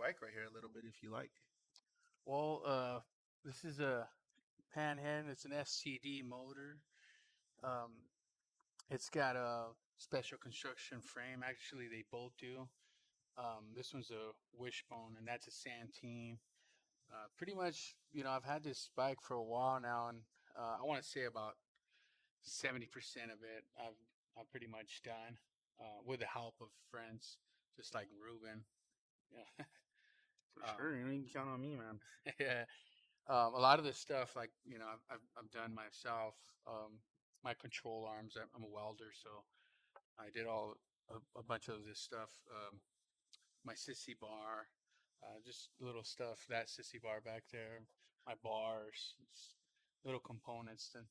bike right here a little bit if you like. Well, this is a Panhead. It's an SCD motor. Um, it's got a special construction frame. Actually, they both do. This one's a Wishbone, and that's a Santine. Pretty much, I've had this bike for a while now, and I want to say about 70% of it I've pretty much done with the help of friends, just like Ruben. Yeah. For sure, you can count on me, man. Yeah. A lot of this stuff, like I've done myself. My control arms. I'm a welder, so I did a bunch of this stuff. My sissy bar, just little stuff. That sissy bar back there, my bars, little components. That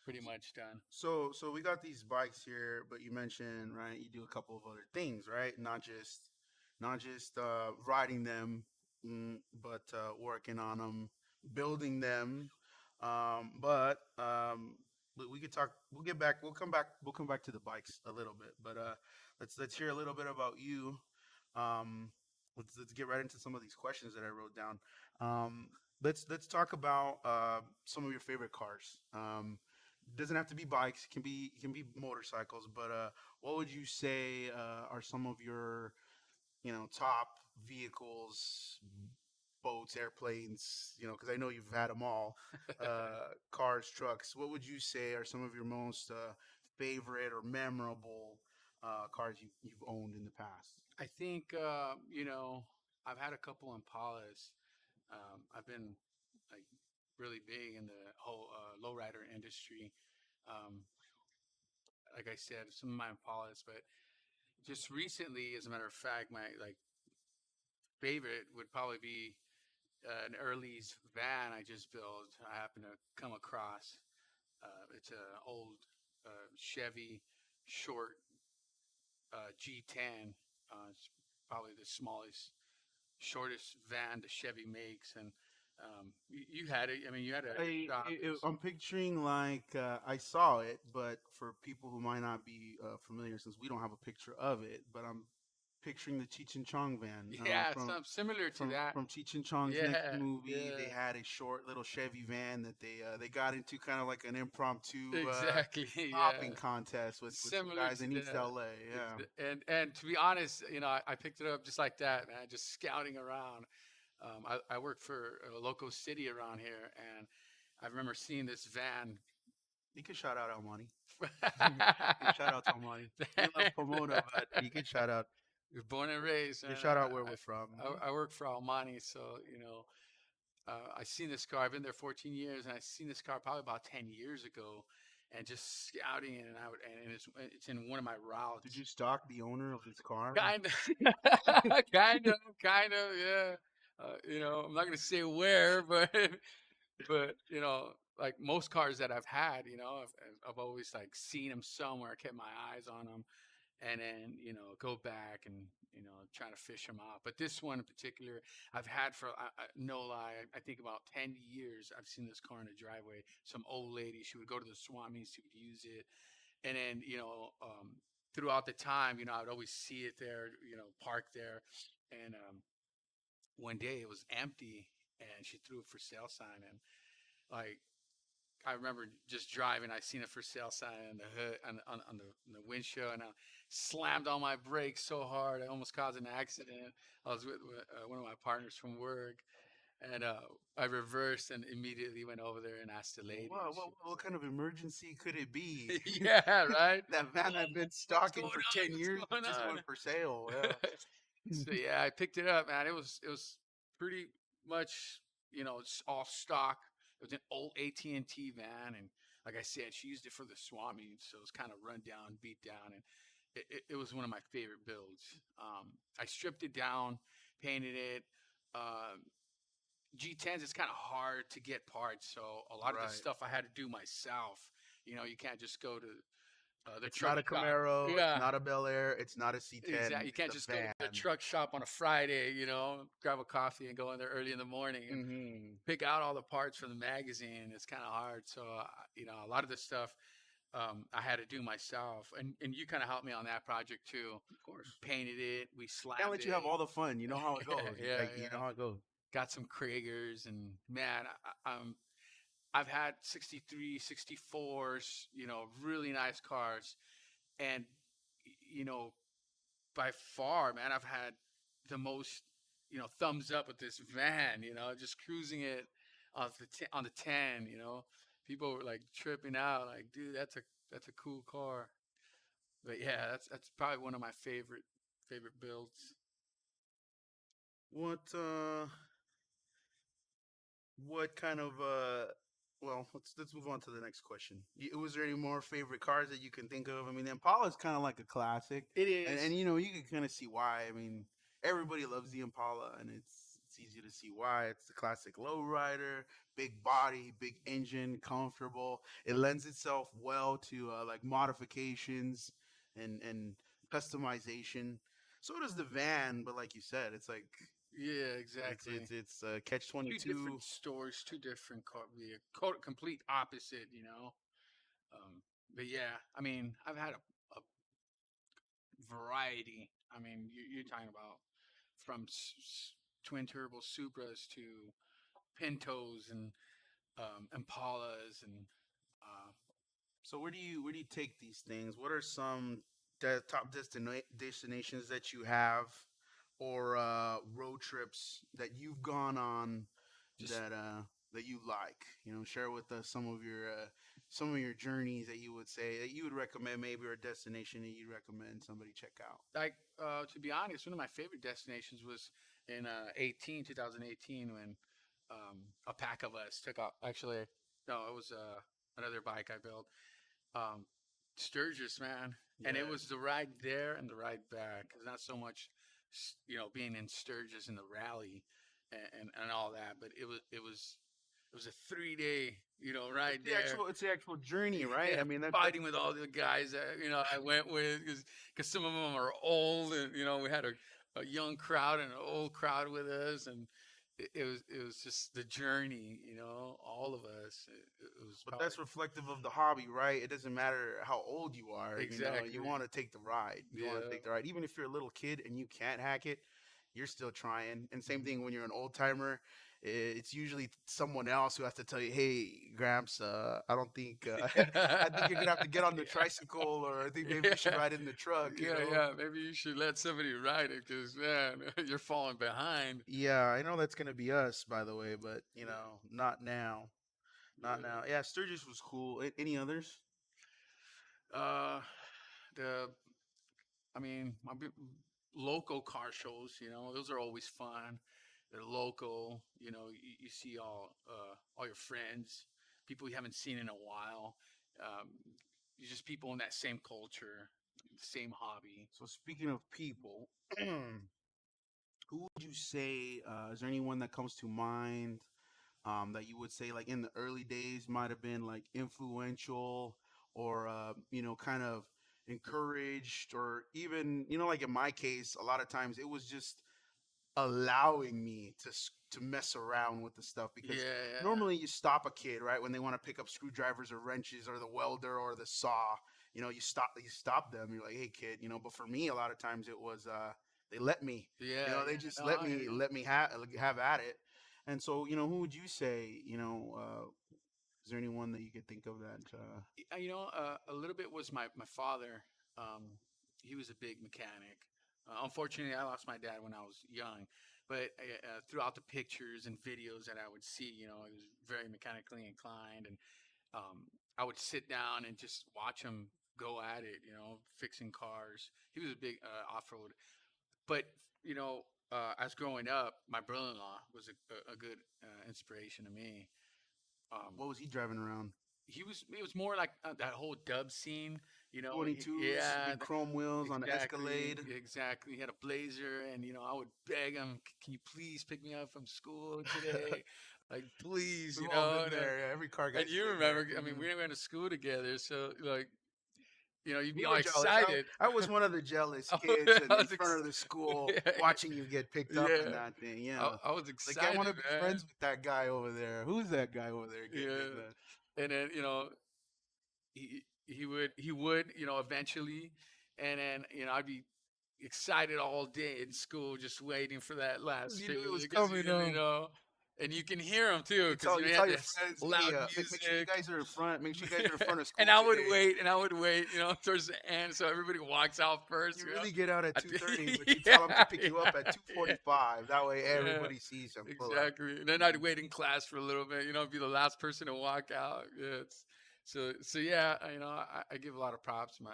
pretty much done. So we got these bikes here, but you mentioned right, you do a couple of other things, right? Not just riding them, but working on them, building them. But we could talk. We'll get back. We'll come back. We'll come back to the bikes a little bit. But let's hear a little bit about you. Um, let's get right into some of these questions that I wrote down. Um, let's talk about some of your favorite cars. Doesn't have to be bikes. It can be motorcycles. But what would you say are some of your top vehicles, boats, airplanes? Because I know you've had them all. Cars, trucks. What would you say are some of your most favorite or memorable cars you've owned in the past? I think I've had a couple Impalas. I've been like really big in the whole lowrider industry. Um, like I said, some of my Impalas, but just recently, as a matter of fact, my like favorite would probably be an Early's van I just built. I happened to come across. It's an old Chevy short G10. It's probably the smallest, shortest van the Chevy makes, and you had it. I mean, you had a shop. I'm picturing like I saw it, but for people who might not be familiar, since we don't have a picture of it, but I'm picturing the Cheech and Chong van Yeah, from some similar to from that. from Cheech and Chong's next Yeah, movie. They yeah, had a short little Chevy van that they got into kind of like an impromptu exactly. Yeah, hopping contest with some similar guys to in East that. LA. Yeah. And to be honest, I picked it up just like that, man. Just scouting around. I work for a local city around here, and I remember seeing this van. You could shout out Almani. You can shout out to Almani. We love Pomona, but you can shout out. Born and raised, You can and shout out where we're from. I work for Almani, so I seen this car. I've been there 14 years, and I seen this car probably about 10 years ago, and just scouting it, and it's in one of my Did routes. you stalk the owner of this car? Kind of, yeah. I'm not gonna say where, but like most cars that I've had, I've always like seen them somewhere, kept my eyes on them, and then go back and trying to fish them out. But this one in particular, I've had for no lie, I think about 10 years. I've seen this car in the driveway. Some old lady, she would go to the swap meets, she would use it, and then throughout the time, I would always see it there, parked there, and one day it was empty, and she threw a for sale sign, and like I remember just driving. I seen a for sale sign on the hood on the windshield, and I slammed on my brakes so hard I almost caused an accident. I was with one of my partners from work, and I reversed and immediately went over there and asked the lady. And What, what, she what was kind of emergency could it be? like, "Yeah, right. That van I've been What's stalking going for on? 10 What's years going just on?" went for sale. Yeah. So yeah, I picked it up, man. It was pretty much it's all stock. It was an old AT&T van, and like I said, she used it for the swap meet, so it was kind of run down, beat down, and it was one of my favorite builds. I stripped it down, painted it. Um, G10s, it's kind of hard to get parts, so a lot of the Right. stuff I had to do myself. You can't just go to the It's truck not a shop. Camaro. It's Yeah, not a Bel Air. It's not a C10. exactly. You It's can't a just go to the van. truck shop on a Friday, grab a coffee and go in there early in the morning and Hmm. pick out all the parts from the magazine. It's kind of hard. So, a lot of the stuff, I had to do myself, and you kind of helped me on that project too. Of course. Painted it, we Can't slammed let you have all it. the fun. You know how it Yeah, goes. yeah, You know yeah. how it goes. Got some Kragers, and man, I've had 63, 64s, really nice cars, and you know, by far, man, I've had the most, thumbs up with this van, just cruising it on the 10, People were like tripping out, like, dude, that's a cool car. But yeah, that's probably one of my favorite builds. What what kind of well, let's move on to the next question. Was there any more favorite cars that you can think of? I mean, the Impala is kind of like a classic, It and is. you know you can kind of see why. I mean, everybody loves the Impala, and it's easy to see why. It's the classic lowrider, big body, big engine, comfortable. It lends itself well to like modifications and customization. So does the van, but like you said, it's like Yeah, exactly. it's catch Two 22. different stories, two different complete opposite, Um, but yeah, I mean, I've had a variety. I mean, you're talking about from twin turbo Supras to Pintos and Impalas and uh, So where do you take these things? What are some top destinations that you have, or road trips that you've gone on just that that you like? You know, share with us some of your journeys that you would say that you would recommend, maybe, or a destination that you'd recommend somebody check out. like to be honest, one of my favorite destinations was in 2018 when a pack of us took off. Actually, no, it was another bike I built. Um, Sturgis, man, and it was Yes. the ride there and the ride back. It's not so much, being in Sturgis in the rally and all that, but it was a 3 day, ride there. It's the actual journey, right? Yeah, I mean that fighting with all the guys that I went with because some of them are old, and we had a young crowd and an old crowd with us, and it was just the journey, all of us. It was But probably that's reflective of the hobby, right? It doesn't matter how old you are, you know, you exactly. want to take the ride. You want to Yeah, take the ride. Even if you're a little kid and you can't hack it, you're still trying. And same mhm. thing when you're an old timer, it's usually someone else who has to tell you, "Hey, Gramps, I don't think I think you're gonna have to get on the Yeah, tricycle, or I think maybe you should yeah, ride in the truck." You yeah, know? yeah. Maybe you should let somebody ride it because man, you're falling behind. Yeah, I know that's gonna be us, by the way, but you Yeah, know, not now, not yeah. now. Yeah, Sturgis was cool. Any others? Uh, the I mean, local car shows, those are always fun. They're local, you see all your friends, people you haven't seen in a while. Um, you're just people in that same culture, same hobby. So speaking of people, who would you say? Is there anyone that comes to mind that you would say, like, in the early days, might have been like influential, or you know, kind of encouraged, or even, you know, like in my case, a lot of times it was just allowing me to mess around with the stuff, Yeah, because yeah, normally you stop a kid, right, when they want to pick up screwdrivers or wrenches or the welder or the saw. You know, you stop them, you're like, "Hey kid," you know. But for me, a lot of times it was they let me, you yeah, know, they yeah. just No, I hear you. let me have at it. And so, you know, who would you say, you know, is there anyone that you could think of that A little bit was my father. Um, he was a big mechanic. Unfortunately, I lost my dad when I was young, but throughout the pictures and videos that I would see, he was very mechanically inclined, and I would sit down and just watch him go at it, fixing cars. He was a big off road, but you know, as growing up, my brother-in-law was a good inspiration to me. Um, what was he driving around? it was more like that whole dub scene, 22s, yeah, big chrome wheels on an exactly, Escalade. exactly. He had a blazer, and I would beg him, Can you please pick me up from school today? Like, please, We've all been and, there. Yeah, every car and guy's you been remember, there. I mean, Hmm. we went to school together, so like, you'd be We all were jealous. excited. I was one of the jealous I kids, and in was front of the school yeah, watching you get picked up in yeah. that thing. I, Yeah. I was Like, I want excited, to be man. friends with that guy over there. Who's that guy over there getting in Yeah, the. and then he would eventually, and then I'd be excited all day in school just waiting for that last You knew it period was because coming. and you can hear him too You because tell you we tell had your this friends, hey, loud make sure you music. guys are in front. Make sure you guys are in front of And school I would today. wait, and I would wait, towards the end, so everybody walks out first. You really get out at At 2:30, but you yeah, tell them to pick you up at yeah, 2:45. That way yeah, everybody sees them pull up. exactly. And then I'd wait in class for a little bit, be the last person to walk out. Yeah, so yeah, I give a lot of props. My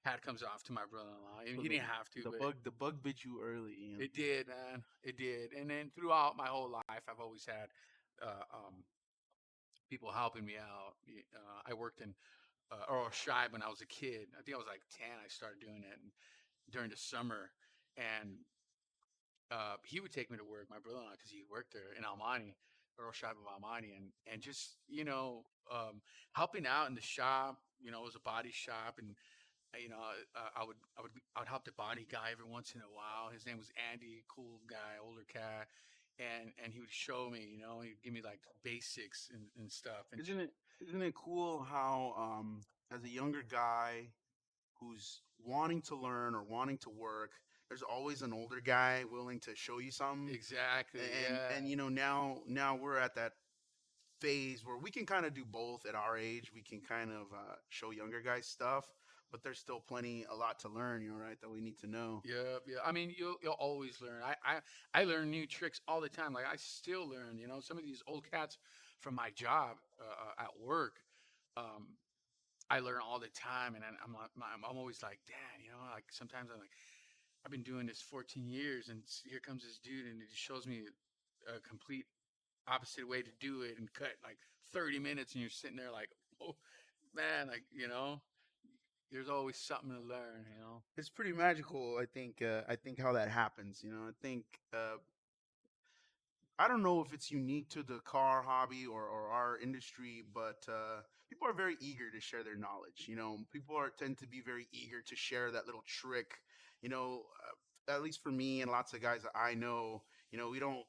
hat comes off to my brother-in-law, and So he didn't have to, but the bug bit you early, it did, man. It did. And then throughout my whole life, I've always had people helping me out. I worked in Earl Shibe when I was a kid. I think I was like 10. I started doing it during the summer, and he would take me to work, my brother-in-law, because he worked there in Almani, Earl Shibe of Almani, and just helping out in the shop. It was a body shop, and I would help the body guy every once in a while. His name was Andy, cool guy, older cat, and he would show me, he'd give me like basics and stuff. And isn't it cool how as a younger guy who's wanting to learn or wanting to work, there's always an older guy willing to show you something. exactly, yeah, And now we're at that phase where we can kind of do both at our age. We can kind of show younger guys stuff, but there's still a lot to learn, right, that we need to know. yeah, yeah. I mean, you'll always learn. I learn new tricks all the time. Like I still learn. Some of these old cats from my job at work. Um, I learn all the time, and I'm always like, Dad, like sometimes I'm like, I've been doing this 14 years, and here comes this dude, and he shows me a complete opposite way to do it, and cut like 30 minutes, and you're sitting there like, oh man, like there's always something to learn. It's pretty magical. I think how that happens. I think I don't know if it's unique to the car hobby or our industry, but people are very eager to share their knowledge. People tend to be very eager to share that little trick. At least for me and lots of guys that I know, we don't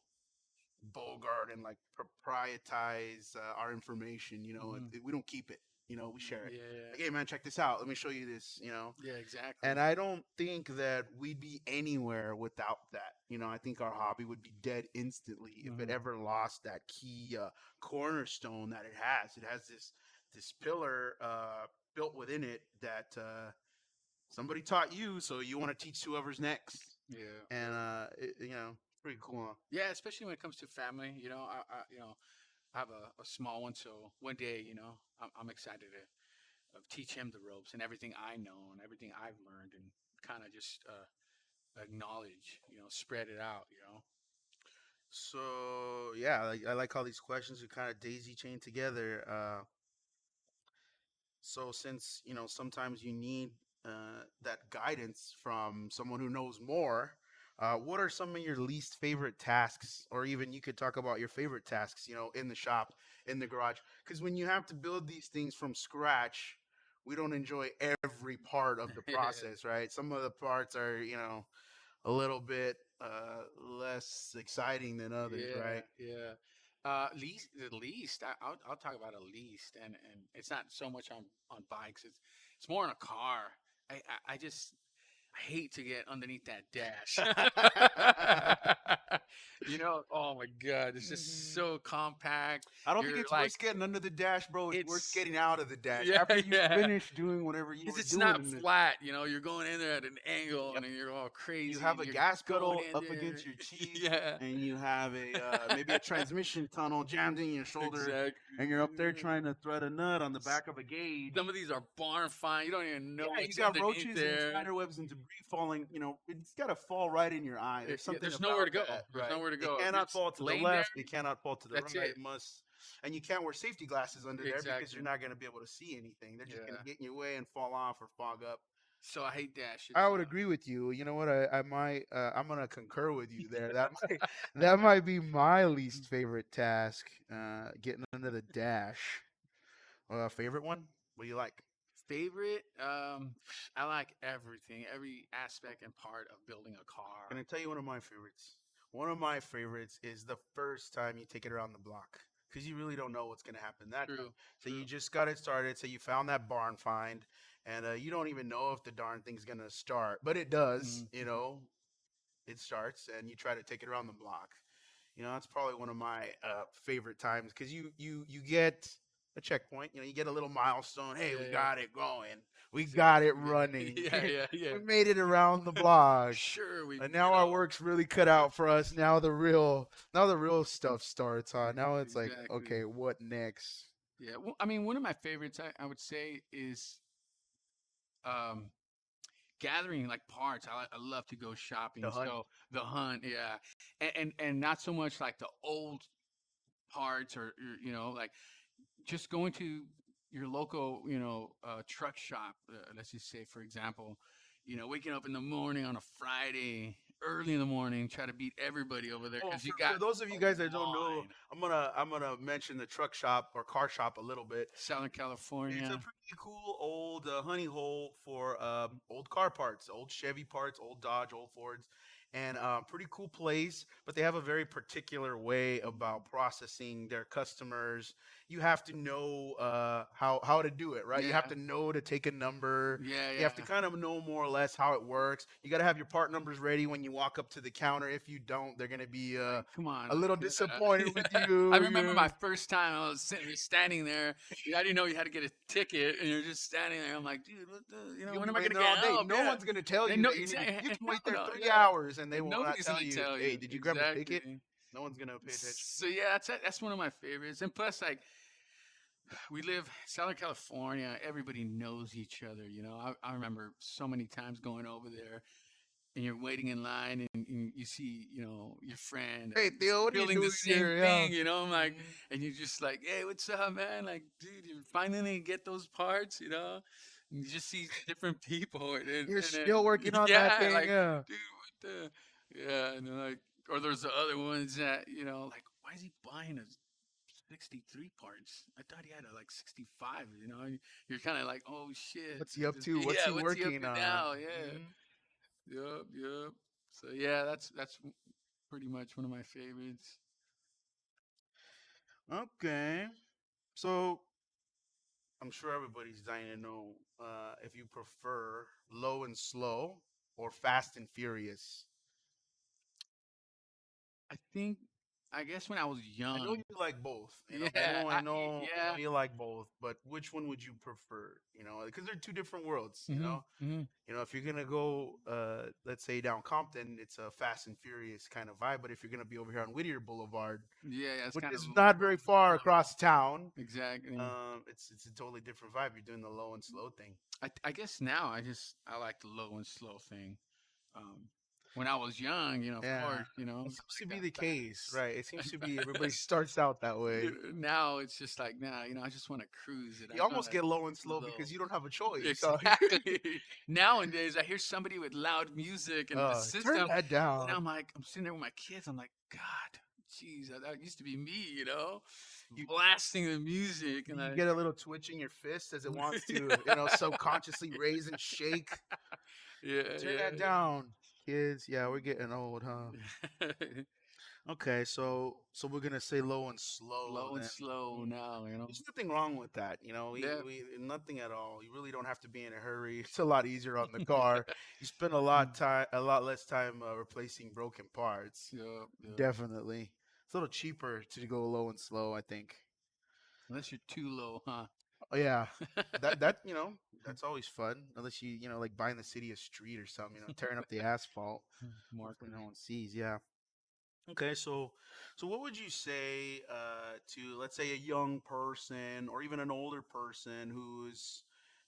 bogart and like proprietize our information. Hmm. We don't keep it. We share it. Yeah, Like, hey man, check this out. Let me show you this. yeah, exactly. And I don't think that we'd be anywhere without that. I think our hobby would be dead instantly if it Hmm. ever lost that key cornerstone that it has. It has this pillar built within it that somebody taught you, so you want to teach whoever's next. Yeah, And yeah, it's pretty cool. yeah. Especially when it comes to family. I have a small one, so one day, I'm excited to teach him the ropes and everything I know and everything I've learned, and kind of just acknowledge, spread it out. So yeah, I like how these questions are kind of daisy chained together. So since sometimes you need that guidance from someone who knows more, what are some of your least favorite tasks, or even you could talk about your favorite tasks, in the shop, in the garage? Because when you have to build these things from scratch, we don't enjoy every part of the process, right? Some of the parts are, a little bit less exciting than others, Yeah, right? yeah. Least the least I'll talk about a least, and it's not so much on bikes. It's more in a car. I just I hate to get underneath that dash. Oh my God, it's just so compact. I don't think You're it's like, worth getting under the dash, bro. It's worth it's getting out of the dash yeah, after you yeah. finish doing whatever you Because were it's doing not in the. flat. You're going in there at an angle, Yep. and then you're all You crazy, have and a you're gas going pedal in up there. against your cheek, Yeah, and you have a maybe a transmission tunnel jammed in your shoulder, exactly. and you're up there trying to thread a nut on the back of a gauge. Some of these are barn fine. You don't even know Yeah, you what's got underneath roaches and there. spider webs and debris falling. It's got to fall right in your eye. There's Yeah, something there's nowhere to about go. that, There's right? nowhere to It go. If you're cannot just fall to the laying there, left. It cannot fall to the that's right. it. It must, and you can't wear safety glasses under there because you're Exactly. not going to be able to see anything. They're just going to Yeah. get in your way and fall off or fog up. So I hate that shit. I So would agree with you. You know what? I might. I'm gonna concur with you there. That might be my least favorite task. Getting under the dash. Favorite one? What do you like? favorite, I like everything, every aspect and part of building a car. Can I tell you one of my favorites? One of my favorites is the first time you take it around the block. because you really don't know what's going to happen that time. True. So you True. just got it started. So you found that barn find, and you don't even know if the darn thing's going to start, but it does. You Mm-hmm. know, it starts, and you try to take it around the block. That's probably one of my favorite times because you get a checkpoint. You get a little milestone. Hey, Yeah. we Yeah. got it going. We got it Exactly. running. Yeah. Yeah. Yeah. We made it around the block. Sure. We. And now our work's really cut out for us. Now the real stuff starts, huh? Now it's like, Exactly. okay, what next? Yeah. Well, I mean, one of my favorites, I would say, is um, gathering like parts. I love to go The shopping. hunt. So the hunt, yeah, and not so much like the old parts or like just going to your local truck shop. Let's just say, for example, waking up in the morning on a Friday, early in the morning, try to beat everybody over there Oh, because you for got those of a you guys that don't know, line. I'm gonna mention the truck shop or car shop a little bit. Southern It's a California. pretty cool old honey hole for old car parts, old Chevy parts, old Dodge, old Fords, and pretty cool place. But they have a very particular way about processing their customers. You have to know how to do it, right? You have Yeah, to know to take a number. yeah, You have to yeah. kind of know more or less how it works. You got to have your part numbers ready when you walk up to the counter. If you don't, they're gonna be Like, come on. a little disappointed with Yeah. I you. remember my first time I was standing there. I didn't know you had to get a ticket, and you're just standing there. I'm like, dude, what the, You'll when be am I waiting gonna there get all day. help? No Yeah. one's gonna tell And you no, that exactly. you can No, wait there no, 3 hours and they and will not nobody's tell gonna you, tell hey, you did you grab a ticket? exactly. No one's gonna pay attention. So yeah, that's one of my favorites. And plus, like, we live Southern California. Everybody knows each other. I remember so many times going over there and you're waiting in line and you see, your friend Hey Theo, what are you feeling the doing same here? Yeah. thing, I'm like, Mhm. and you're just like, hey, what's up, man? Like, dude, you finally get those parts, and you just see different people You're and then, still working on that yeah, thing, like, yeah. dude, what the, yeah, and then like, or there's the other ones that, like, why is he buying a 63 parts? I thought he had a like 65, and you're kind of like, oh shit, What's he up to? What's yeah, he what's he up working to on? now? Yeah. Mhm. Yup, yup. So yeah, that's pretty much one of my favorites. Okay. So I'm sure everybody's dying to know if you prefer low and slow or fast and furious. I think, I guess when I was I know young, you like both. yeah, I know, I know, I yeah, know you like both. But which one would you prefer? Because they're two different worlds. hmm hmm If you're gonna go, let's say down Compton, it's a Fast and Furious kind of vibe. But if you're gonna be over here on Whittier Boulevard, yeah, yeah. It's which kind of is not very far uh, across town, exactly. it's a totally different vibe. You're doing the low and slow thing. I guess now I like the low and slow thing. Um, when I was young, of Yeah, course, it I seems to like be that the case, right? It seems to be everybody fast. starts out that way. Now it's just like, nah, I just want to cruise it. I You just want almost to get low and slow low. because you don't have a choice. So, Exactly. Nowadays, I hear somebody with loud music and the turn system, that and down. I'm sitting there with my kids. I'm like, God, jeez, that used to be me, You blasting the music, and you I, get a little twitch in your fist as it wants yeah, to, subconsciously raise and shake. yeah, Turn that down, kids. Yeah, we're getting old, huh? yeah. Okay, so we're gonna say low and slow Low and then. slow Mm. now, There's nothing wrong with that, Yeah. we nothing at all. You really don't have to be in a hurry. It's a lot easier on the car. You spend a lot less time replacing broken parts. Yep, yep. Definitely, it's a little cheaper to go low and slow, I think. Unless you're too low, huh? Oh yeah, that's always fun. Unless like buying the city a street or something, tearing up the asphalt. Hopefully no Marketing. one sees. Yeah. Okay, so what would you say to, let's say, a young person or even an older person who's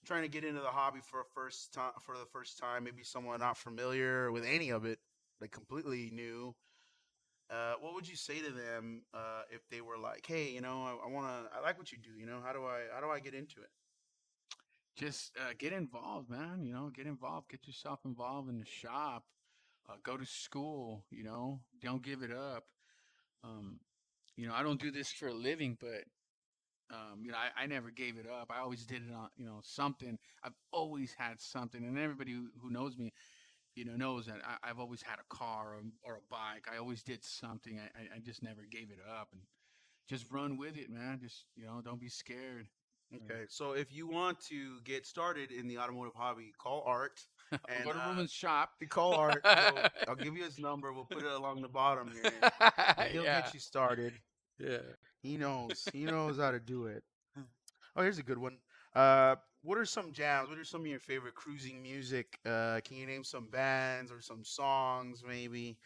trying to get into the hobby for the first time, maybe someone not familiar with any of it, like completely new. What would you say to them if they were like, "Hey, I like what you do. How do I get into it?" Just get involved, man. Get involved. Get yourself involved in the shop. Go to school. Don't give it up. Um, I don't do this for a living, but I never gave it up. I always did it on, something. I've always had something, and everybody who knows me, knows that I've always had a car or a bike. I always did something. I just never gave it up, just run with it, man. Just don't be scared. Okay, so if you want to get started in the automotive hobby, call Art, Or and go to Ruben's shop. call Art. I'll give you his number. We'll put it along the bottom here, and he'll Yeah, get you started. yeah. He knows. He knows how to do it. Oh, here's a good one. Uh, what are some jams? What are some of your favorite cruising music? Can you name some bands or some songs maybe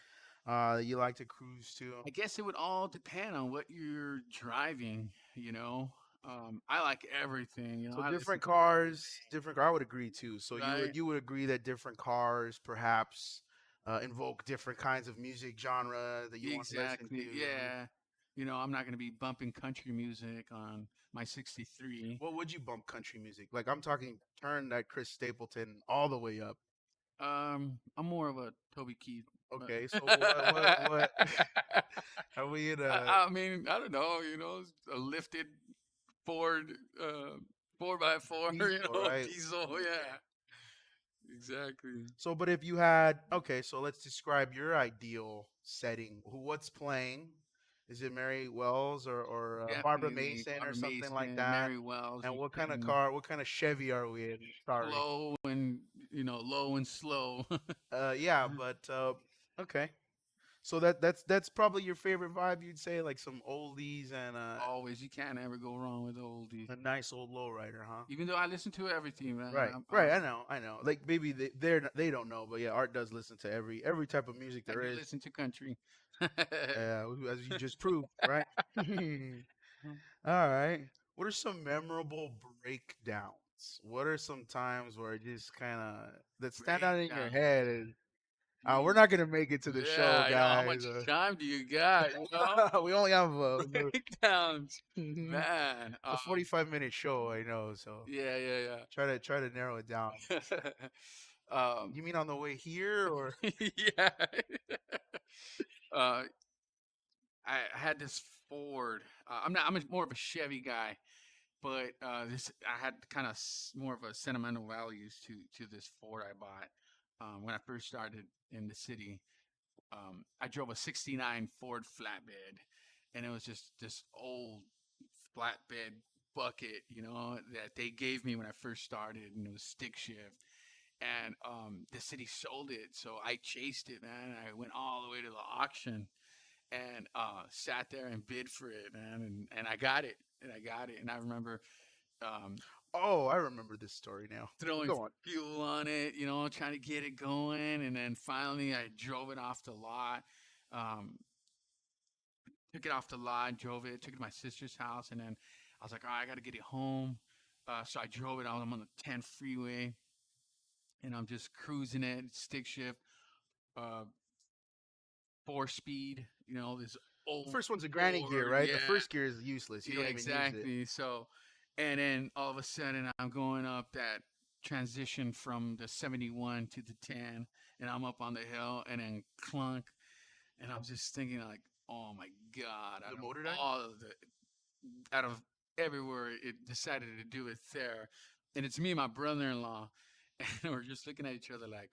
that you like to cruise to? I guess it would all depend on what you're driving. I like everything. So I listen different to cars, everything, different. I would agree too. So you would right? you would agree that different cars perhaps invoke different kinds of music genre that you want to listen to. Exactly. Yeah. I'm not going to be bumping country music on my 63. What would you bump country music? Like I'm talking, turn that Chris Stapleton all the way up. I'm more of a Toby Keith. But Okay, so what are we in a I mean, I don't know. A lifted Ford, uh, 4x4. diesel, right? Diesel. Okay. Yeah. Exactly. So, but if you had, okay, so let's describe your ideal setting. What's playing? Is it Mary Wells or Barbara Definitely Mason or Barbara something like Mason, that? Mary Wells. And You what kind of can car? What kind of Chevy are we in? Sorry. low and slow. Yeah, but okay. So that's probably your favorite vibe. You'd say like some oldies and Always, you can't ever go wrong with oldie. a nice old lowrider, huh? Even though I listen to everything, man. Right, right. I know. Like maybe they don't know, but yeah, Art does listen to every type of music I there do is. listen to country. As you just proved, right? All right. What are some memorable breakdowns? What are some times where it just kind of that stand out in your Breakdown. head? And we're Mm. not gonna make it to the show, Yeah, how guys. much time do you got? We only have another. Breakdowns, It's man. a 45-minute show, I know. So Yeah, yeah, try to narrow it down. yeah. um, You mean on the way here, or yeah. uh, I had this Ford. I'm more of a Chevy guy, but this I had kind of more of a sentimental values to this Ford I bought when I first started in the city. I drove a '69 Ford flatbed, and it was just this old flatbed bucket, that they gave me when I first started, and it was stick shift. And the city sold it, so I chased it, man. I went all the way to the auction and sat there and bid for it, man, and I got it, and I remember um, oh, I remember this story now. throwing Go on. fuel on it, trying to get it going, and then finally I drove it off the lot. Um, Took it off the lot, drove it, took it to my sister's house, and then I was like, all right, I got to get it home. So I drove it out. I'm on the 10 freeway, and I'm just cruising it, stick shift, uh, 4 speed. This The old first one's a granny gear, Ford, right? The yeah. first gear is useless. You Yeah, don't even use it. exactly. So, and then all of a sudden, I'm going up that transition from the 71 to the 10, and I'm up on the hill, and then clunk, and I'm just thinking like, oh my god, The out of motor died. all of the, out of everywhere, it decided to do it there, and it's me and my brother-in-law, and we're just looking at each other like,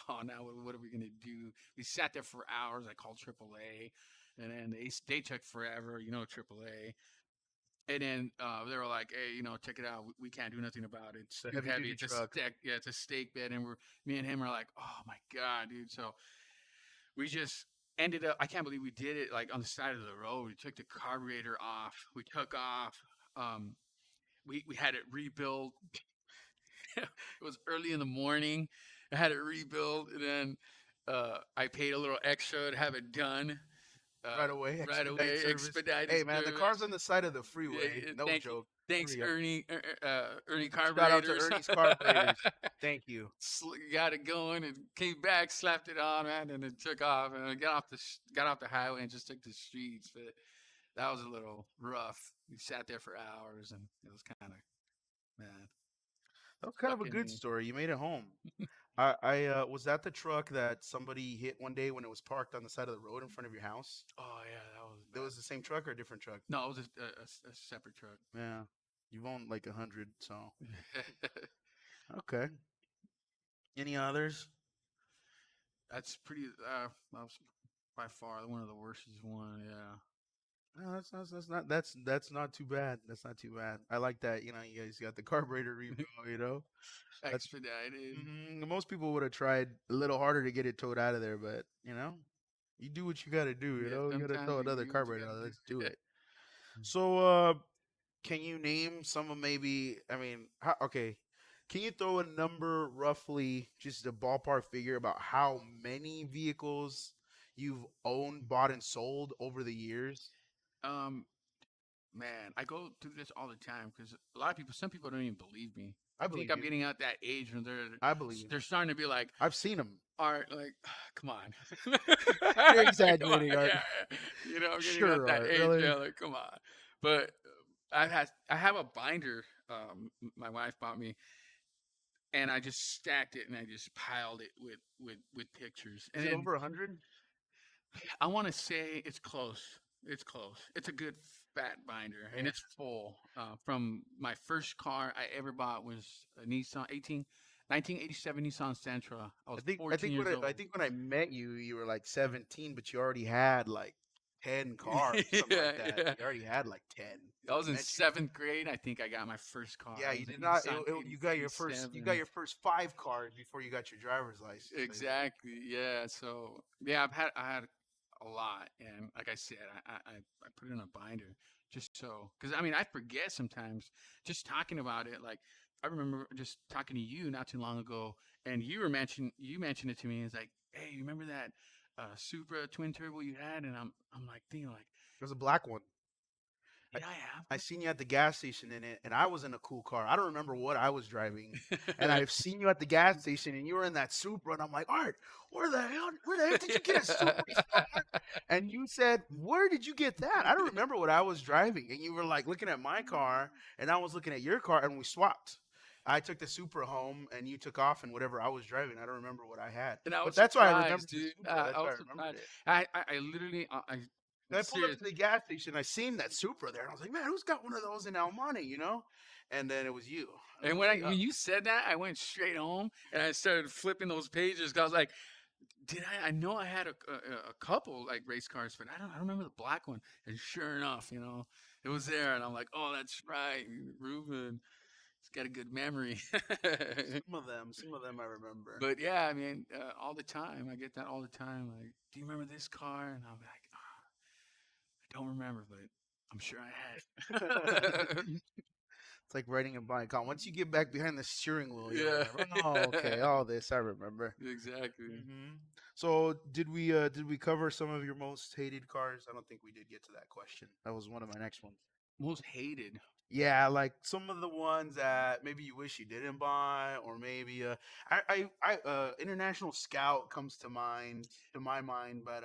oh, now what are we gonna do? We sat there for hours. I called AAA, and then they took forever, AAA. And then they were like, "Hey, check it out. We can't do nothing about it. It's It's a too heavy heavy. duty It's a truck. steak. Yeah, it's a steak bed." And me and him are like, "Oh my god, dude!" So we just ended up. I can't believe we did it like on the side of the road. We took the carburetor off. We took off. Um, we had it rebuilt. It was early in the morning. I had it rebuilt, and then I paid a little extra to have it done. Right away, Right expedite away, service. expedited Hey man, the car's service. on the side of the Yeah, freeway. yeah, No thank you. joke. Thanks, Hurry up. Ernie Shout out to Carburetors. Ernie's Carburetors. Thank you. Got it going and came back, slapped it on, man, and it took off. And I got off the highway and just took the streets. But that was a little rough. We sat there for hours, and it was kind of man That was kind of stuck a in good me. story. You made it home. I was that the truck that somebody hit one day when it was parked on the side of the road in front of your house? Oh yeah, that was That bad. was the same truck or a different truck? No, it was a separate truck. Yeah. You've owned like 100, so okay. Any others? That's pretty. That was by far one of the worst one. Yeah. No, that's not too bad. That's not too bad. I like that. You know, you guys got the carburetor rebuild. You know, that's Expedited. most people would have tried a little harder to get it towed out of there, but you know, you do what you got to do. You Yeah, know, you got to sometimes throw you another do what you carburetor gotta out. do. Let's do Yeah. it. So, can you name some of maybe? I mean, okay. Can you throw a number roughly, just a ballpark figure about how many vehicles you've owned, bought, and sold over the years? Um, Man, I go through this all the time because a lot of people, some people don't even believe me. I I think believe I'm you. getting out that age when I believe you. they're starting to be like, I've seen them. art, like, come on, You're come on, exaggerating, Art. yeah, you know, I'm getting out Sure, that Art. age, Really? yeah, like, come on. But I have a binder. My wife bought me, and I just stacked it and I just piled it with pictures, Is and it then over 100? I want to say it's close. It's close. It's a good fat binder, and Yeah. it's full. From my first car I ever bought was a Nissan 1987 Nissan Sentra. I was 14 years I old. think when I met you, you were like 17, but you already had like 10 cars, something like Yeah, that. yeah. You already had like 10 I when I was in met you. seventh grade. I think I got my first car. Yeah, It you was a did not. Nissan You got 87. your first 5 cars before you got your driver's license. I think. Exactly. Yeah. So yeah, I had a lot, and like I said, I put it in a binder just so because I mean I forget sometimes just talking about it. Like I remember just talking to you not too long ago, and you mentioned it to me. It's like, hey, you remember that Supra twin turbo you had? And I'm like thinking like, It was a black one. I, did I have I seen you at the gas station in it, and I was in a cool car. I don't remember what I was driving, and one? I've seen you at the gas station, and you were in that Supra, and I'm like, Art, where the heck did you get a Supra from? And you said, where did you get that? I don't remember what I was driving, and you were like looking at my car, and I was looking at your car, and we swapped. I took the Supra home, and you took off in whatever I was driving. I don't remember what I had, And I but was that's why I remembered surprised, the dude. Supra. I That's why I was remembered surprised. it. I literally, And I pulled up serious. to the gas station. I seen that Supra there, and I was like, "Man, who's got one of those in El Monte?" You know. And then it was you. I was And like, "Hey, when you said that, I went straight home and I started flipping those pages. 'Cause I was like, did I? I know I had a couple like race cars, but I don't remember the black one. And sure enough, you know, it was there, and I'm like, oh, that's right, Ruben. He's got a good memory. some of them I remember." But yeah, I mean, all the time, I get that all the time. Like, do you remember this car? And I'm like, oh, I don't remember, but I'm sure I had it. It's like riding a bike. Once you get back behind the steering wheel, you'll Yeah, remember. Oh, okay, all this I remember. exactly. So did we cover some of your most hated cars? I don't think we did get to that question. That was one of my next ones. Most hated. Yeah, like some of the ones that maybe you wish you didn't buy, or maybe International Scout comes to my mind, but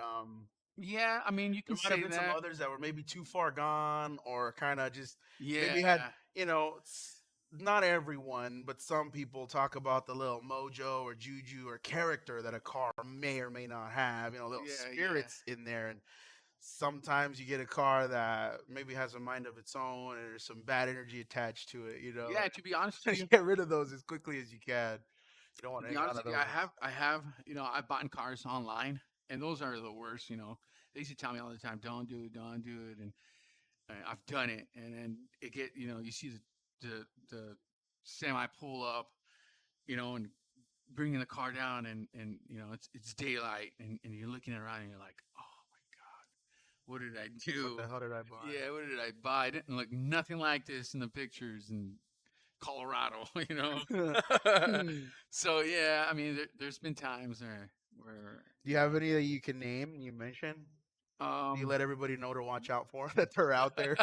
Yeah, I mean, you there can might have say been some that. others that were maybe too far gone, or kind of just maybe had Yeah, you know. Not everyone, but some people talk about the little mojo or juju or character that a car may or may not have. You know, little yeah. spirits in there, and sometimes you get a car that maybe has a mind of its own and there's some bad energy attached to it, you know. Yeah, to be honest with you, Get rid of those as quickly as you can. You don't want to to be hang on honest to with you, those. I have, you know, I bought cars online, and those are the worst. You know, they used to tell me all the time, "Don't do it, don't do it," and I've done it, and then it get, you know, you see the semi pull up, you know, and bringing the car down, and you know, it's daylight, and you're looking around, and you're like, oh my god, what did I What do? the hell did I buy? Yeah, what did I buy? It didn't look nothing like this in the pictures, and Colorado, you know. Do So yeah, I mean, there's been times where you have any that you can name? You mentioned. Do you um, let everybody know to watch out for that they're out there?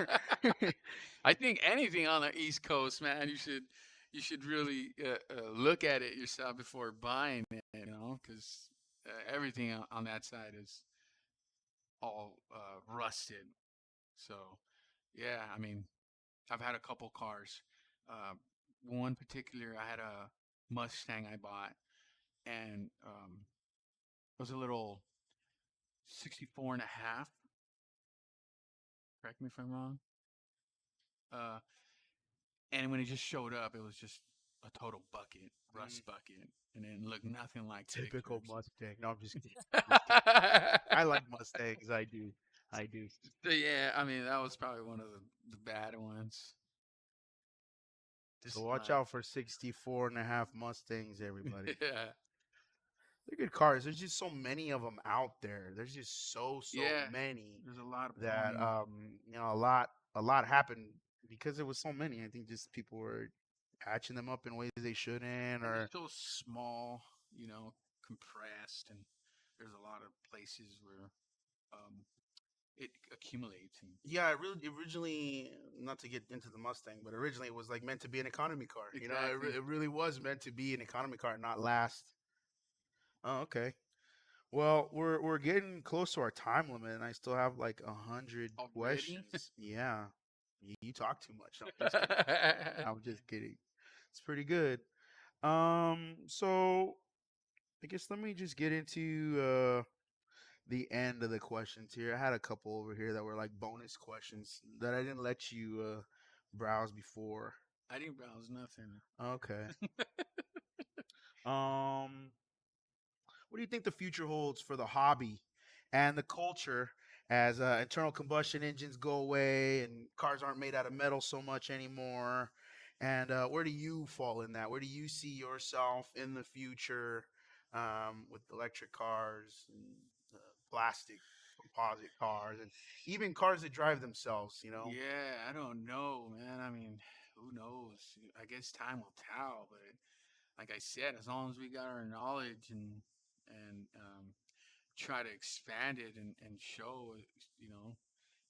I think anything on the East Coast, man, you should really look at it yourself before buying it, you know, because everything on that side is all rusted. So yeah, I mean, I've had a couple cars. Uh, One particular, I had a Mustang I bought, and it was a little 64 and a half. Correct me if I'm wrong. Uh, and when it just showed up, it was just a total bucket, Mm, rust bucket, and it looked nothing like typical pictures. Mustang. No, I'm just kidding. I'm just kidding. I like Mustangs. I do. I do. So, yeah, I mean that was probably one of the bad ones. So Just watch like out for 64 and a half Mustangs, everybody. yeah, They're good cars. There's just so many of them out there. There's just so yeah. many There's a lot of that them. a lot happened because there was so many. I think just people were patching them up in ways they shouldn't, And they're or so small, compressed, and there's a lot of places where um, it accumulates. And yeah, it really originally, not to get into the Mustang, but originally it was like meant to be an economy car. exactly. It really was meant to be an economy car, not last. Oh, okay. Well, we're getting close to our time limit, and I still have like 100 Already? questions. Yeah, you talk too much. No, I'm just kidding. I'm just kidding. It's pretty good. So I guess let me just get into the end of the questions here. I had a couple over here that were like bonus questions that I didn't let you browse before. I didn't browse nothing. Okay. Um, what do you think the future holds for the hobby and the culture as internal combustion engines go away and cars aren't made out of metal so much anymore? And where do you fall in that? Where do you see yourself in the future with electric cars and uh, plastic composite cars and even cars that drive themselves? Yeah, I don't know, man. I mean, who knows? I guess time will tell. But like I said, as long as we got our knowledge and try to expand it and show, you know,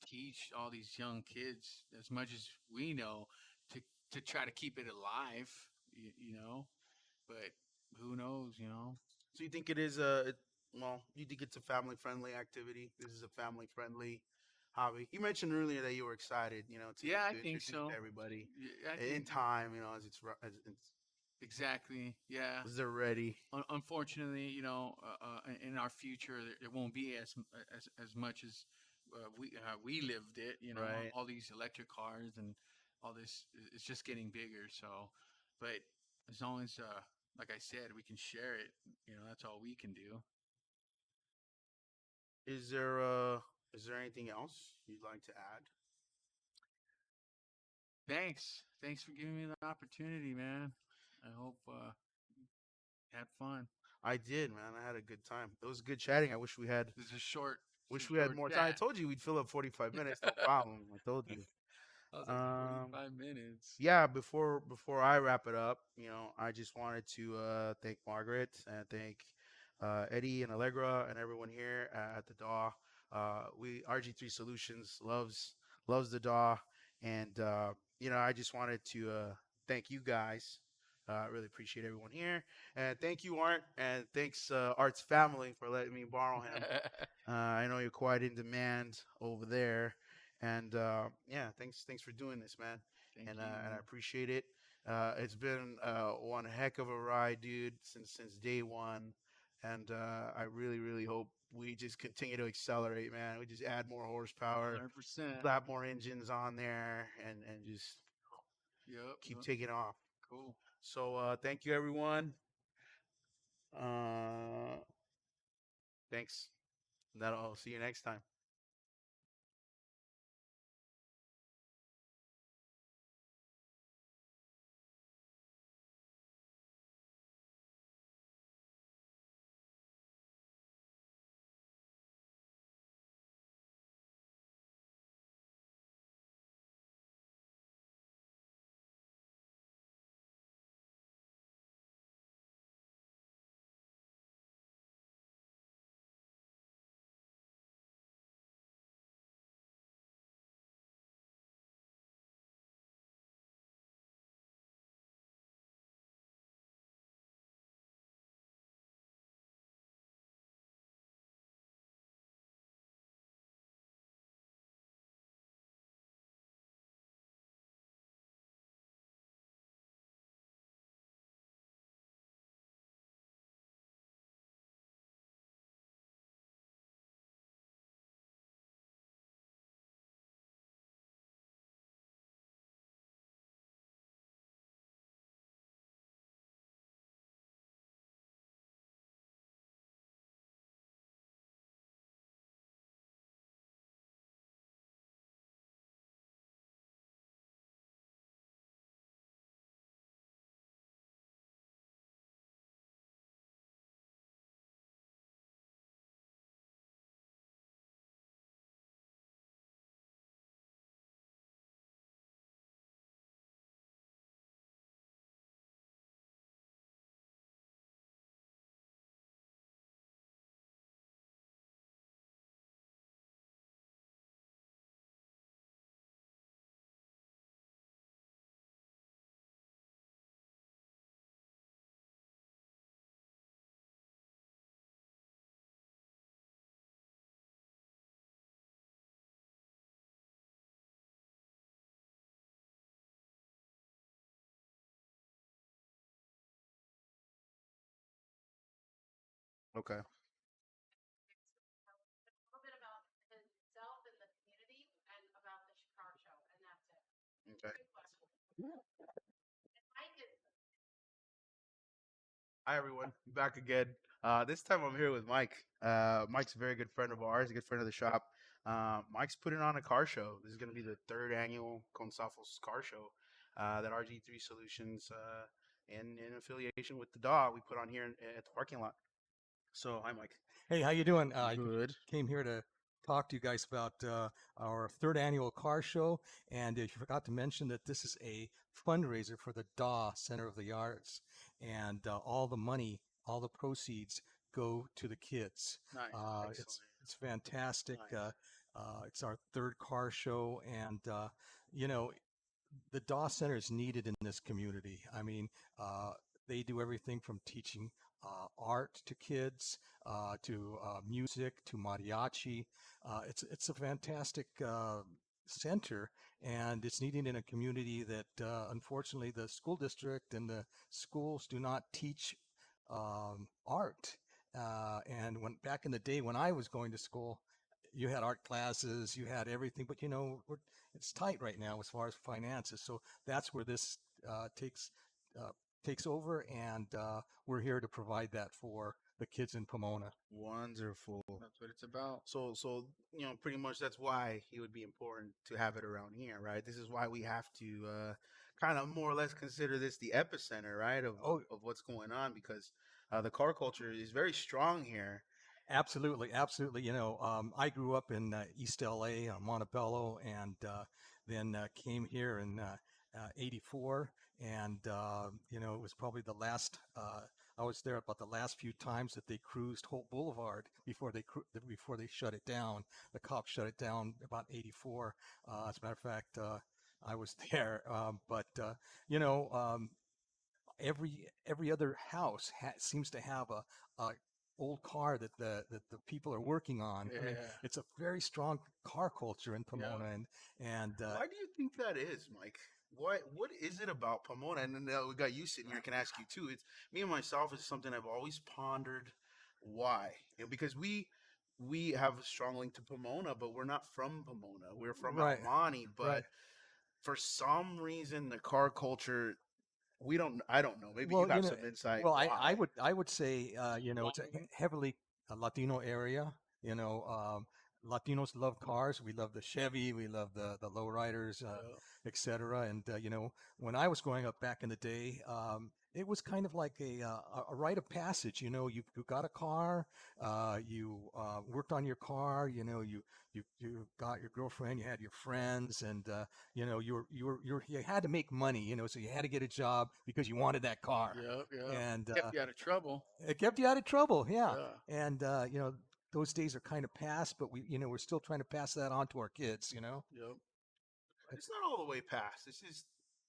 teach all these young kids as much as we know to to try to keep it alive, you know. But who knows, you know? So you think well, you think it's a family friendly activity? This is a family friendly hobby. You mentioned earlier that you were excited, to Yeah, I to think introduce to so. everybody Yeah, I in think time, exactly. Yeah. as they're ready, Unfortunately, in our future, it won't be as much as we lived it. right? All these electric cars and all this, it's just getting bigger. So, but as long as, like I said, we can share it, that's all we can do. Is there anything else you'd like to add? Thanks for giving me the opportunity, man. I hope you had fun. I did, man. I had a good time. It was good chatting. I wish we had It's a wish we had short more time. I chat. told you we'd fill up 45 minutes, no problem. I told you. I was like Um 45 minutes. yeah, before I wrap it up, I just wanted to thank Margaret and thank Eddie and Allegra and everyone here at the DAW. We RG3 Solutions loves the DAW, and I just wanted to thank you guys. I really appreciate everyone here, and thank you, Art, and thanks Art's family for letting me borrow him. I know you're quite in demand over there, and yeah, thanks for doing this, man, Thank and I you. appreciate it. It's been one heck of a ride, dude, since day one, and I really hope we just continue to accelerate, man. We just add more horsepower, 100%. slap more engines on there, and just Yep, keep yep. taking off. Cool. So thank you, everyone. Uh, thanks. That'll see you next time. Okay. Okay. Hi everyone, back again. This time I'm here with Mike. Mike's a very good friend of ours, a good friend of the shop. Mike's putting on a car show. This is going to be the third annual Consafos Car Show that RG3 Solutions, in affiliation with the DAW, we put on here at the parking lot. So, hi Mike. Hey, how you doing? I Good. came here to talk to you guys about our third annual car show, and you forgot to mention that this is a fundraiser for the DAW Center of the Arts, and all the money, all the proceeds go to the kids. Nice. It's fantastic. Nice. It's our third car show, and you know, the DAW Center is needed in this community. I mean, uh, they do everything from teaching art to kids, to music, to mariachi. It's a fantastic center, and it's needed in a community that unfortunately the school district and the schools do not teach art. And when back in the day when I was going to school, you had art classes, you had everything, but it's tight right now as far as finances. So that's where this takes uh, takes over, and we're here to provide that for the kids in Pomona. Wonderful. That's what it's about. So pretty much that's why it would be important to have it around here, right? This is why we have to kind of more or less consider this the epicenter, right, Oh, of what's going on because the car culture is very strong here. absolutely, absolutely. I grew up in East LA, Montebello, and then came here in '84. And, it was probably I was there about the last few times that they cruised Holt Boulevard before they shut it down. The cops shut it down about '84. As a matter of fact, I was there. But, you know, every other house seems to have a old car that the people are working on. I mean, Yeah. it's a very strong car culture in Yeah. Pomona, and Why do you think that is, Mike? What is it about Pomona? And then we got you sitting here. Can ask you too. It's me and myself is something I've always pondered. Why? Because we have a strong link to Pomona, but we're not from Pomona. We're from right, Almani, right. but for some reason the car culture we don't I don't know. Maybe you Well, have some insight well, I why. would say it's a Wrong. heavily Latino area. Latinos love cars. We love the Chevy. We love the lowriders, Yeah. etc. And when I was growing up back in the day, it was kind of like a rite of passage. You got a car, you worked on your car. You got your girlfriend, you had your friends, and you had to make money. So you had to get a job because you wanted that car, Yep. Yeah. and Kept you out of trouble. it kept you out of trouble. Yeah, Yeah. and those days are kind of past, but we're still trying to pass that on to our kids. Yep. It's not all the way past. This is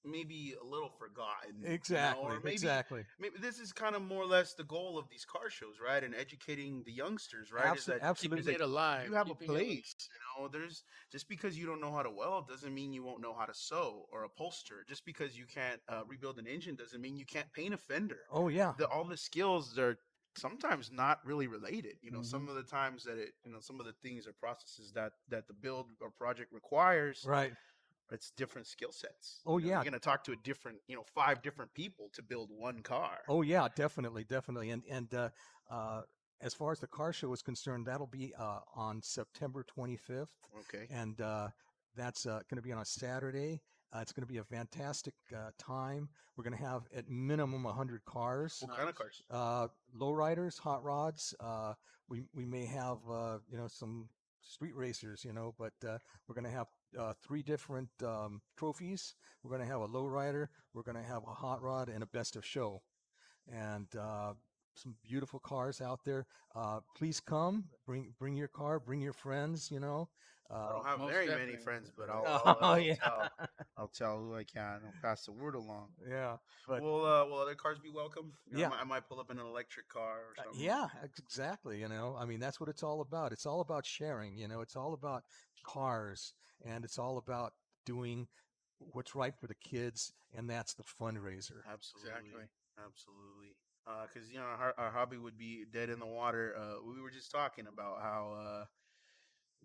maybe a little forgotten, Exactly, or exactly. maybe this is kind of more or less the goal of these car shows, right? And educating the youngsters, right? Is Keeping Absolutely. that it alive. you have a Keeping it alive. place. There's just because you don't know how to weld doesn't mean you won't know how to sew or upholster. Just because you can't rebuild an engine doesn't mean you can't paint a fender. Oh yeah. All the skills are sometimes not really related. Hmm. Some of the times that some of the things or processes that the build or project requires, Right. it's different skill sets. Oh You're yeah. going to talk to a different, five different people to build one car. Oh yeah, definitely, definitely. And uh, as far as the car show is concerned, that'll be on September 25th, Okay. and that's going to be on a Saturday. It's going to be a fantastic time. We're going to have at minimum 100 cars, What kind of Nice. cars? uh, lowriders, hot rods. We may have some street racers, but we're going to have three different trophies. We're going to have a lowrider, we're going to have a hot rod, and a best of show, and some beautiful cars out there. Please come, bring your car, bring your friends. I Uh, don't have Most very many definitely. friends, but oh yeah, I'll tell who I can. I'll pass the word along. yeah, but Will other cars be welcome? yeah. I might pull up in an electric car or something. Yeah, exactly. I mean, that's what it's all about. It's all about sharing. It's all about cars, and it's all about doing what's right for the kids, and that's the fundraiser. Absolutely, Exactly. absolutely. because you know our hobby would be dead in the water. We were just talking about how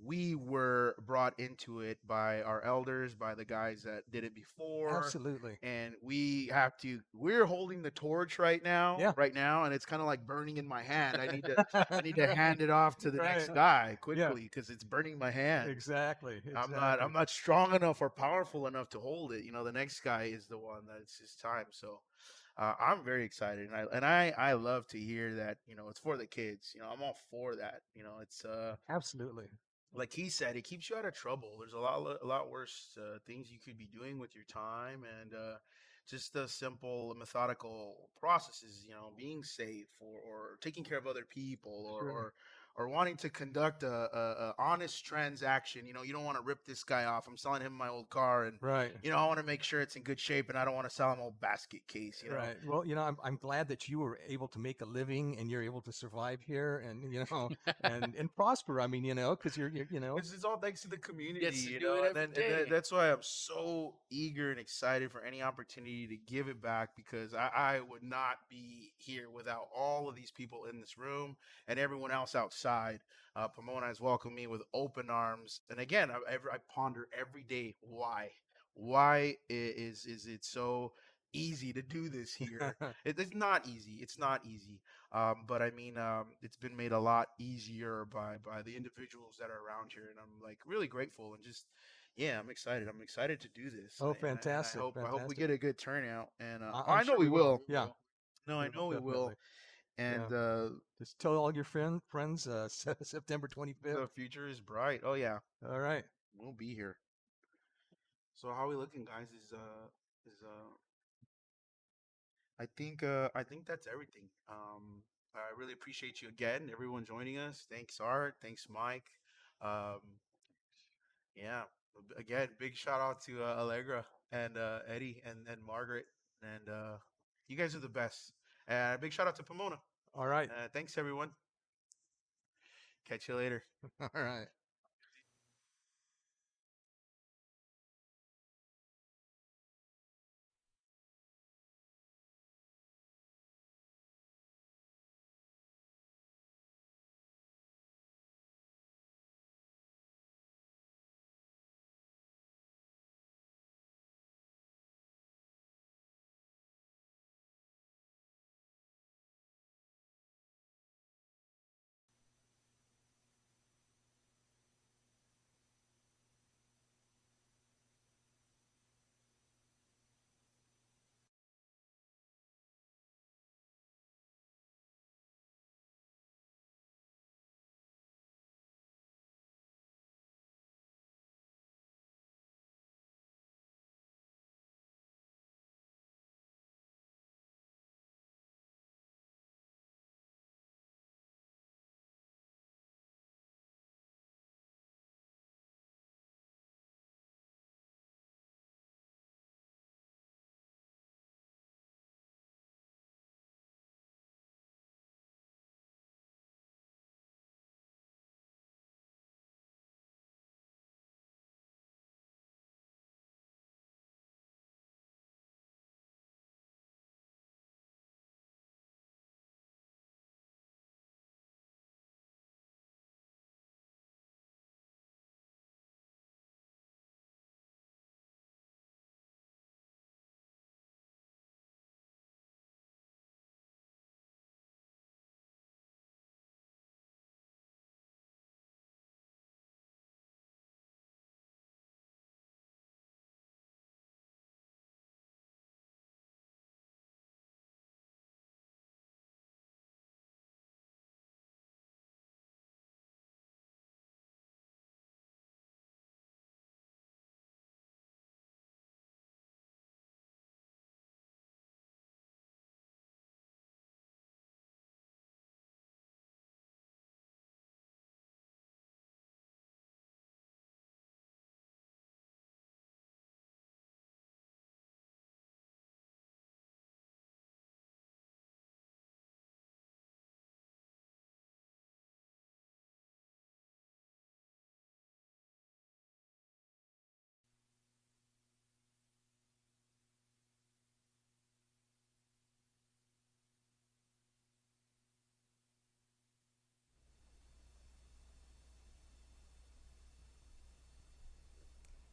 we were brought into it by our elders, by the guys that did it before, Absolutely. and we're holding the torch Yeah. right now, and it's kind of like burning in my hand. I need to hand it off to the next Right. guy Yeah. quickly because it's burning my hand. Exactly. I'm Exactly. not strong enough or powerful enough to hold it. You know, the next guy is the one that it's his time. So I'm very excited, and I love to hear that. You know, it's for the kids. You know, I'm all for that. You know, it's Absolutely. like he said, it keeps you out of trouble. There's a lot worse things you could be doing with your time, and just the simple methodical processes. You know, being safe or taking care of other people, Sure. or wanting to conduct a honest transaction. You know, you don't want to rip this guy off. I'm selling him my old car, and Right. you know, I want to make sure it's in good shape, and I don't want to sell him old basket case. You know, Right. Well, I'm glad that you were able to make a living and you're able to survive here and, and prosper. I mean, because it's all thanks to the community, Gets to you do know, it every and then day. that's why I'm so eager and excited for any opportunity to give it back because I would not be here without all of these people in this room and everyone else outside. Pomona has welcomed me with open arms, and again, I ponder every day why is it so easy to do this here? It's not easy. It's not easy. But I mean, it's been made a lot easier by the individuals that are around here, and I'm like really grateful and just yeah, I'm excited. I'm excited to do this, Oh, and fantastic. I hope we Fantastic. get a good turnout, and I'm I know sure we we will. will. We Yeah. will. No, I We will know we will, definitely. Yeah. and Just tell all your friends, September 25th. the future is bright. Oh yeah, All right. we'll be here. So how we looking, guys? Is I think that's everything. I really appreciate you again, everyone joining us. Thanks, Art. Thanks, Mike. Um, yeah. Again, big shout out to Allegra and Eddie and Margaret, and you guys are the best. And big shout out to Pomona. All right. Thanks, everyone. Catch you later. All right.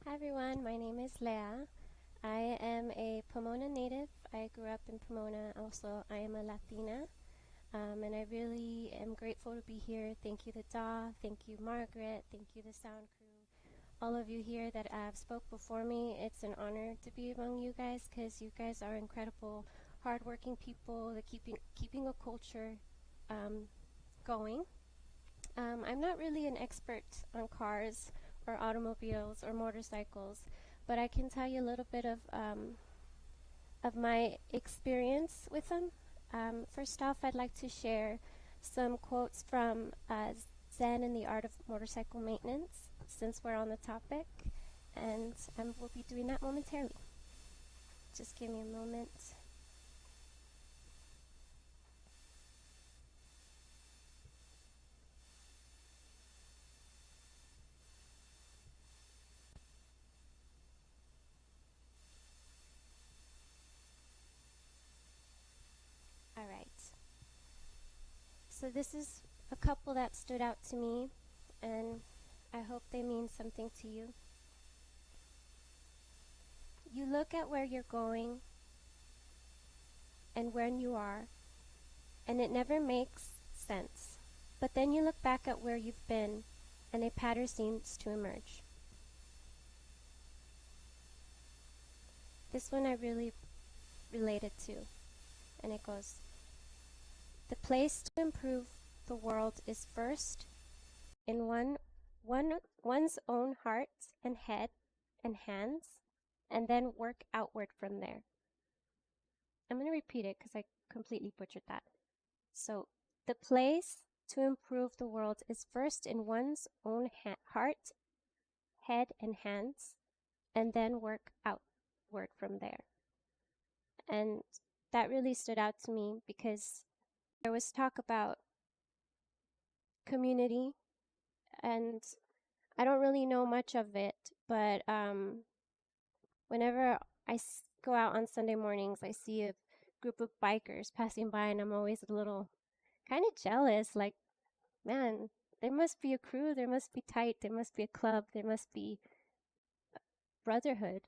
Hi everyone, my name is Leah. I am a Pomona native. I grew up in Pomona. Also, I am a Latina. And I really am grateful to be here. Thank you, the DAW. Thank you, Margaret. Thank you, the sound crew. All of you here that have spoke before me. It's an honor to be among you guys because you guys are incredible, hardworking people that keeping a culture going. I'm not really an expert on cars or automobiles or motorcycles, but I can tell you a little bit of my experience with them. First off, I'd like to share some quotes from Zen and the Art of Motorcycle Maintenance, since we're on the topic, and we'll be doing that momentarily. Just give me a moment. All right. So this is a couple that stood out to me, and I hope they mean something to you. You look at where you're going and when you are, and it never makes sense. But then you look back at where you've been, and a pattern seems to emerge. This one I really related to, and it goes, the place to improve the world is first in one's own heart and head and hands, and then work outward from there. I'm going to repeat it because I completely butchered that. So, the place to improve the world is first in one's own heart, head, and hands, and then work outward from there. And that really stood out to me because there was talk about community, and I don't really know much of it, but whenever I go out on Sunday mornings, I see a group of bikers passing by, and I'm always a little kind of jealous. Like, man, there must be a crew, there must be tight, there must be a club, there must be brotherhood.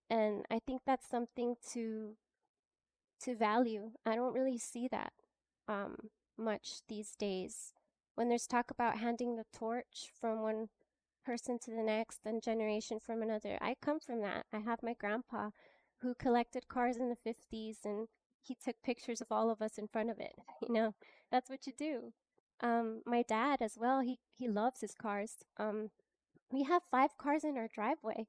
And I think that's something to value. I don't really see that much these days. When there's talk about handing the torch from one person to the next and generation from another, I come from that. I have my grandpa who collected cars in the 50s, and he took pictures of all of us in front of it. You know, that's what you do. My dad as well, he loves his cars. We have 5 cars in our driveway.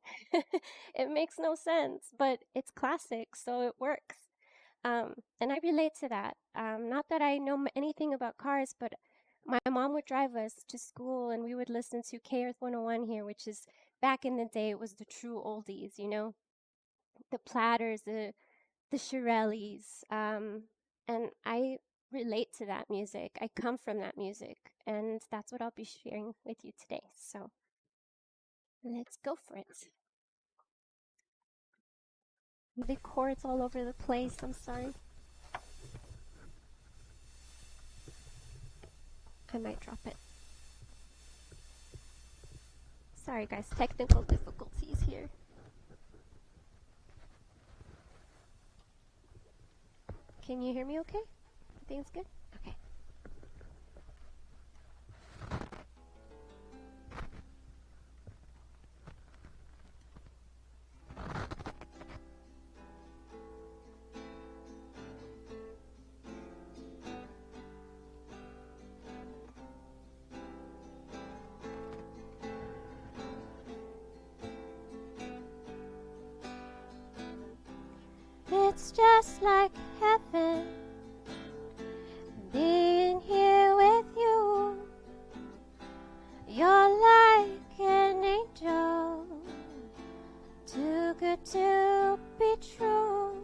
It makes no sense, but it's classic, so it works. And I relate to that. Not that I know anything about cars, but my mom would drive us to school and we would listen to K Earth 101 here, which is back in the day, it was the true oldies, you know, the Platters, the Shirelles. And I relate to that music. I come from that music, and that's what I'll be sharing with you today. So let's go for it. The chords all over the place. I'm sorry. I might drop it. Sorry guys, technical difficulties here. Can you hear me okay? Everything's good? Okay. It's just like heaven, being here with you. You're like an angel, too good to be true.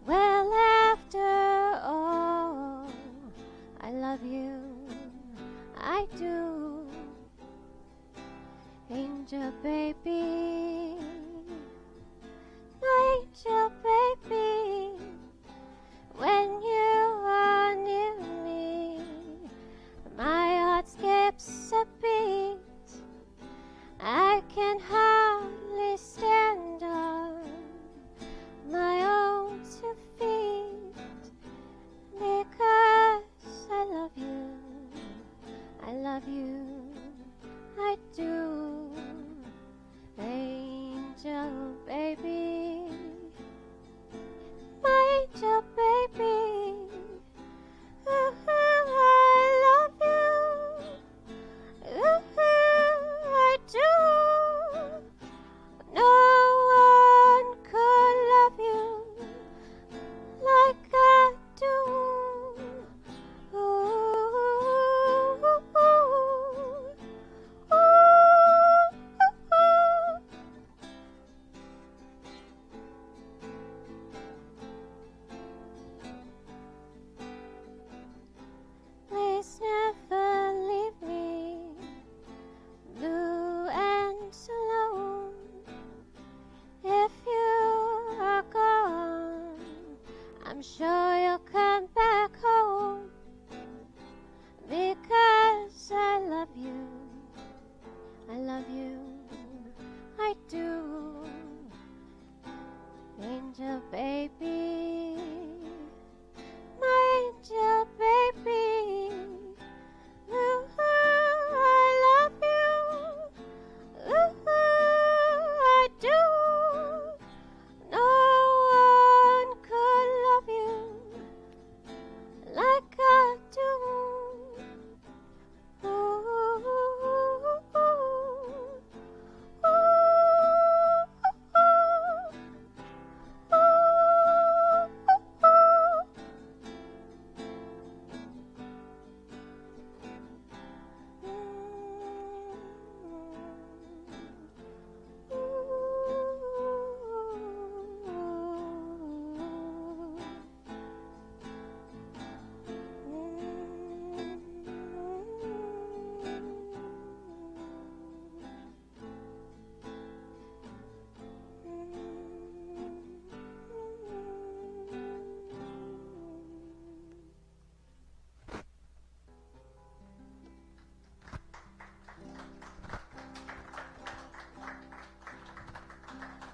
Well, after all, I love you, I do. Angel baby, angel baby, when you are near me, my heart skips a beat. I can hardly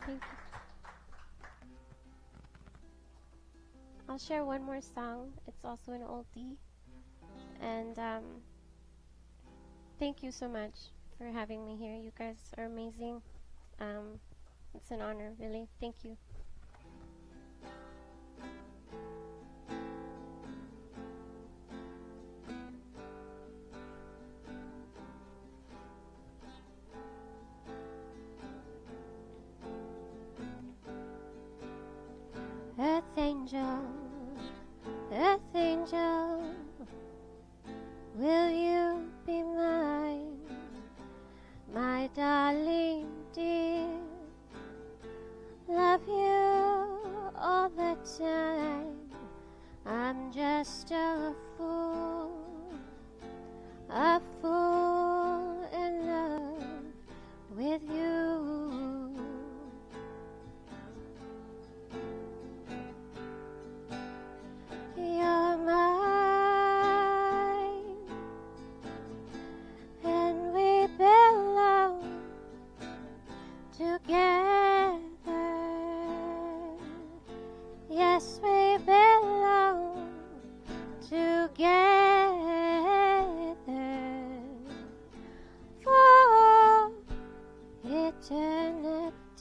Thank you. I'll share one more song. It's also an oldie. And thank you so much for having me here. You guys are amazing. It's an honor, really. Thank you. Earth angel, will you be mine, my darling dear? Love you all the time. I'm just a fool in love with you. You're mine, and we belong together. Yes, we belong together for eternity.